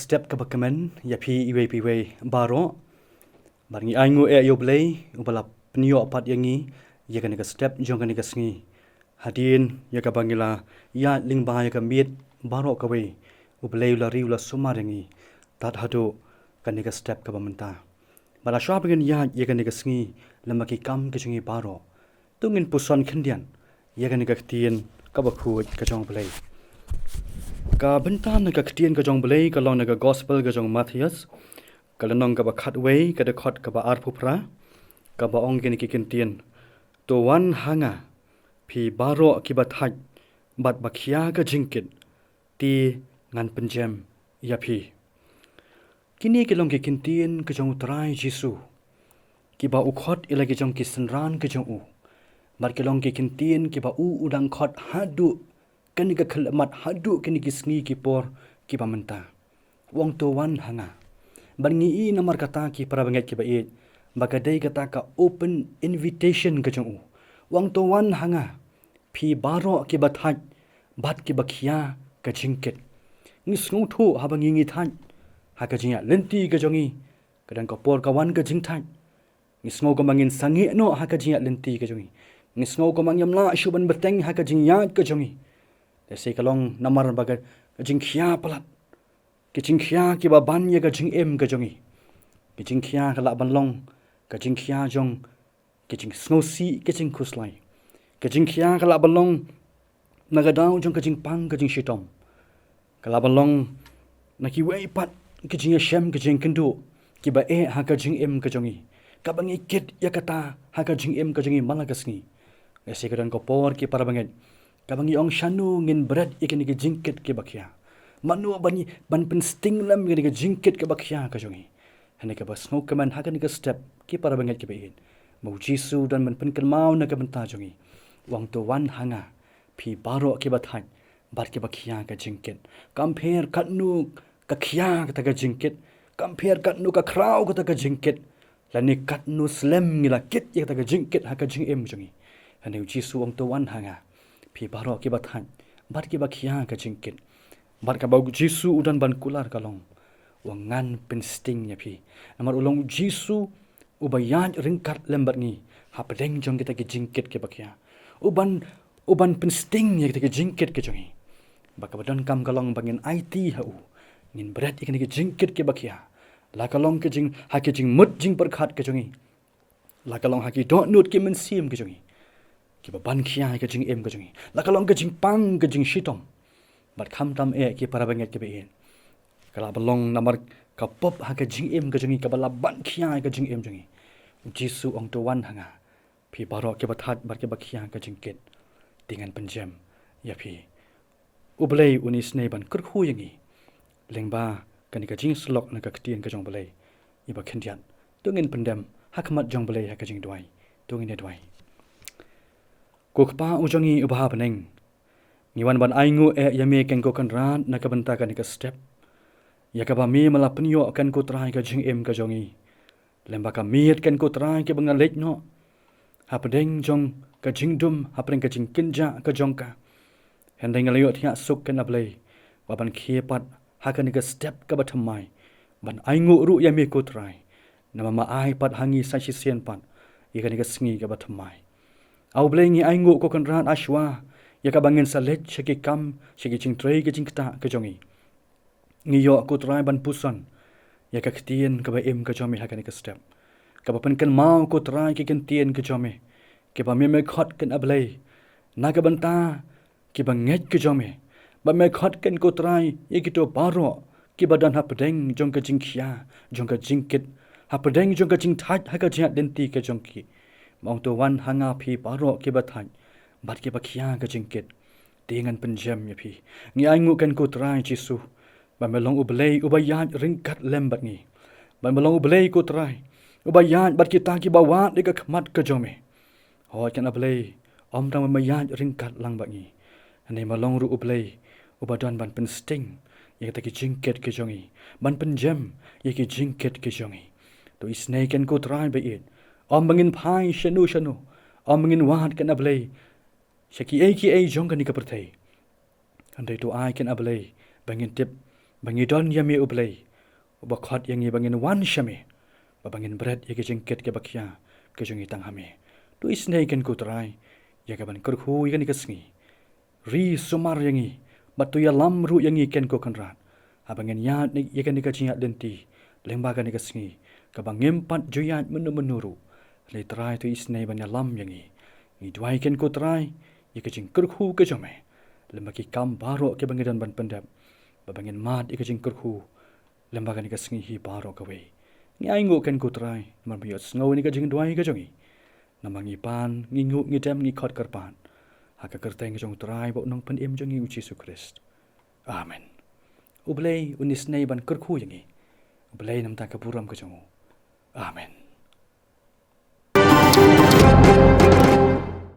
step ka bakamen ya phi iwei baro barngi aingu U Blei ubala pnio pat yangi ya ka step jong ka sngi hadin ya ka bangila ya lingba ya ka mit baro ka we U Blei la riu la sumarengi tat hadu ka step ka bamanta bala shwa bangin ya ka sngi lamaki kam ka chingi baro tungin puson khendian ya ka Ktien ka bakhu ka jong Blei ka bentan ka Ktien ka jong Blei ka long ka gospel ka jong Mathaios ka lanong ka ba khatwei ka de khot ka ba arphupra ka ba ong ki Ktien to wan hanga phi baro ki ba thaj bat bakhia ka jingkit ti ngan penjem ya phi kini ki long ki Ktien ka jong trai Jisu ki ba u khot ila ki jong ki sanran ka jong u mar ki long ki Ktien ki ba u udang khot hadu kani ka khalmat hadu kani ki sngi ki por ki ba menta wong to wan hanga bangi I namar kata ki para banget ki ba e bakadai kata ka open invitation ka jong u wong to wan hanga phi baro ki ba thaj bat ki ba khia ka jingket ni sngu thu ha bangi ngi than ha ka jinga lenti ka jongi kadang ka por ka wan ka jing than ni sngo ka mangin sangi no ha ka jinga lenti ka jongi ni sngo ka mangyam la shuban beteng ha ka jing ya ka jongi Desi kalong namar baga jing khia palat ki jing khia ki ba ban ya ka jing ka jongi ki jing khia ka la ban long ka jing khia jong ki jing snow si ki jing khuslai ka jing khia ka la ban long na ga daw jong ka jing pang ka jing shitom ka la ban long na ki wei pat ki jing shem ki jing kendu ki ba ha ka jing ka jongi ka bangi kit ya kata ha ka jing ka jongi malagasni desi kadang ko por ki para banget kabangi ong shanu ngin bread ikini ke jingkit ke bakhia manu bani ban pen sting lam ngini ke jingkit ke bakhia ka jongi hane ka bas smoke man hakan ke step ki para banget ke bein mau Jisu dan man pen mau na ka benta jongi wang to wan hanga phi baro ke bathai bar ke bakhia ka jingkit compare katnu ka khia ka ta ka jingkit compare katnu ka khrau ka ta ka jingkit lani katnu slam ngila kit ya ta ka jingkit ha ka jingem jongi hane Jisu wang to wan hanga phi baro ki bathan bar ki bakhia ka jingkit bar ka bau Jisu udan ban kular kalong wangan pen sting ya phi amar ulong Jisu ubayan ringkat lembat ni ha pedeng jong kita ki jingkit ke bakhia uban pen sting ya kita ki jingkit ke jongi baka badan kam kalong bangin IT ha u ngin berat ikani ki jingkit ke bakhia la kalong ke jing ha ke jing mut jing perkhat ke jongi la kalong ha ki don't note ki mynsiem ke jongi ki ban khia ka jing ka jongi la kalong ka jing pang ka jing shitom bat kham tam ki para banget ke bein kala balong namar ka pop ha ka jing ka jongi ka bala ban khia ka jing jongi Jisu ong to wan hanga phi baro ke bathat bar ke bakhia ka jingket tingan penjem ya phi U Blei unis nei ban kur khu yangi lengba kani ka jing slok na ka Ktien ka jong Blei iba khendian tungin pendem hakmat jong Blei ha ka jing dwai tungin dwai Kokpa ujongi ubah peneng ngiwan ban aingu yame ken ko kan ran na ka benta kan ka step ya ka ba mi mala penyo kan ko trai ka jing ka jongi lemba ka miet kan ko trai ke bangal lek no ha pedeng jong ka jing dum ha pedeng ka jing kynja ka jong ka hendeng layo thia suk kan Blei wa ban khiepat ha kan ka step ka ba thamai ban aingu ru yame ko trai na ma ai pat hangi sa chi sien pat ya kan ka sngi ka ba thamai au Blei ngi aingu ko kan ran ashwa ya ka bangin salet sheki kam sheki ching trei ke jingta ke jongi ngi yo ko trai ban pusan ya ka Ktien ka ba ka jomi ha kan ka step ka ba pen kan mau ko trai ke Ktien ke jomi ke ba me khot kan Blei na ka banta ke ba nget ke jomi ba me khot kan ko trai ye ki to baro ke ba dan ha pedeng jong ka jing khia jong ka jingkit ha pedeng jong ka jing thaj ha ka jia denti ke jongki mong to wan hanga phi baro ke bathan bat ke bakhia ka jingkit tingan penjem ya phi ngi aingu kan ko trai Jisu ba melong U Blei ubayan ringkat lembat ni ba melong U Blei ko trai ubayan bat kita ki bawa de ka khmat ka jome ho kan Blei om tang mayan ringkat lang bat ni ane melong ru U Blei ubadan ban pen sting ya ta ki jingkit ke jongi ban penjem ya ki jingkit ke jongi to isnei kan ko trai ba it om bangin phai shanu om bangin wat kan Blei shaki jong kan ni ka perthai andai to ai kan Blei bangin tip bangi don yami U Blei ubakhot yangi bangin wan shame babangin bread yagi jingket ke bakia ke jongi tanghame tu isnei ken kutrai yaga ban kurhu yagani kasngi ri sumar yangi batu ya lamru yangi ken ko kanrat abangin yat ni yagani ka jingat denti lembaga ni kasngi kabangim pat juyat menuru le trai tu isnei ban lam yangi ni dwai ken kutrai yaga jing kurhu ke jome lembaki kam baro ke bangidan ban pendap babangin mat yaga jing kurhu lembaga ni kasngi hi baro kawe ni aingo ken kutrai marbiot sngo ni ka jing dwai ka jongi namangi pan ngingu ngidam ngi khot karpan haka kyrteng jong trai bo nong pen em jongi U Jisu Khrist amen U Blei unisnei ban kurkhu yangi U Blei nam ta kaburam ka jongu amen